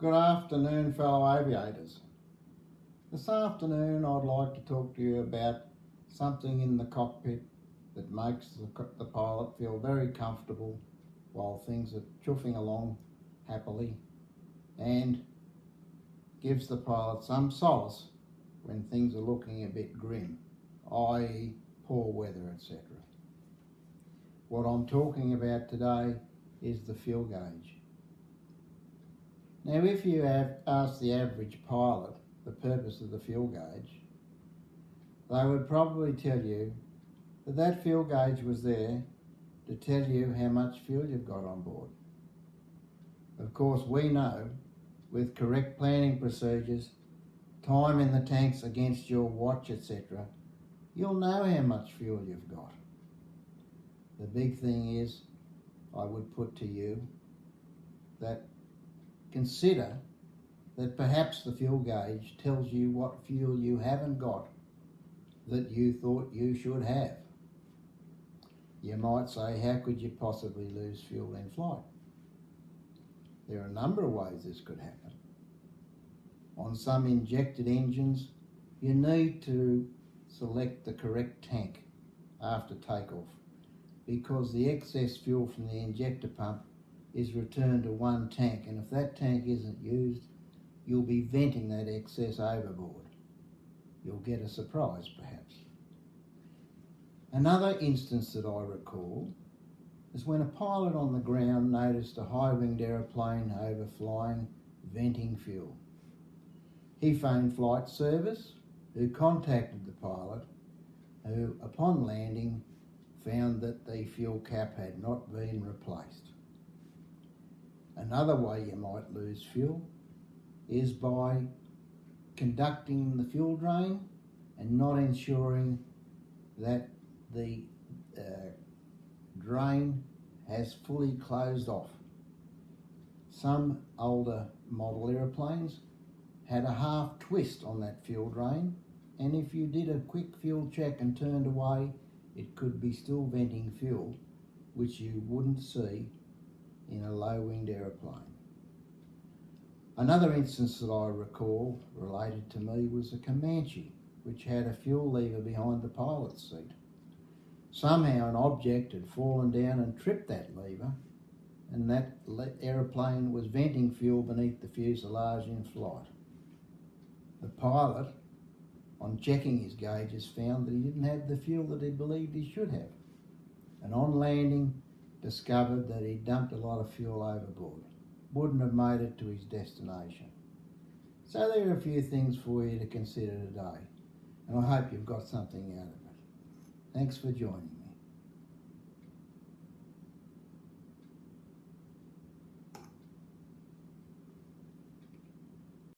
Good afternoon, fellow aviators. This afternoon I'd like to talk to you about something in the cockpit that makes the pilot feel very comfortable while things are chuffing along happily and gives the pilot some solace when things are looking a bit grim, i.e. poor weather, etc. What I'm talking about today is the fuel gauge. Now, if you have asked the average pilot the purpose of the fuel gauge, they would probably tell you that that fuel gauge was there to tell you how much fuel you've got on board. Of course, we know with correct planning procedures, time in the tanks against your watch, etc., you'll know how much fuel you've got. The big thing is, I would put to you that consider that perhaps the fuel gauge tells you what fuel you haven't got that you thought you should have. You might say, how could you possibly lose fuel in flight? There are a number of ways this could happen. On some injected engines, you need to select the correct tank after takeoff because the excess fuel from the injector pump is returned to one tank, and if that tank isn't used, you'll be venting that excess overboard. You'll get a surprise perhaps. Another instance that I recall is when a pilot on the ground noticed a high-winged aeroplane overflying, venting fuel. He phoned flight service, who contacted the pilot, who upon landing found that the fuel cap had not been replaced. Another way you might lose fuel is by conducting the fuel drain and not ensuring that the drain has fully closed off. Some older model aeroplanes had a half twist on that fuel drain, and if you did a quick fuel check and turned away, it could be still venting fuel, which you wouldn't see in a low-winged aeroplane. Another instance that I recall related to me was a Comanche, which had a fuel lever behind the pilot's seat. Somehow an object had fallen down and tripped that lever, and that aeroplane was venting fuel beneath the fuselage in flight. The pilot, on checking his gauges, found that he didn't have the fuel that he believed he should have, and on landing discovered that he'd dumped a lot of fuel overboard. Wouldn't have made it to his destination. So there are a few things for you to consider today, and I hope you've got something out of it. Thanks for joining me.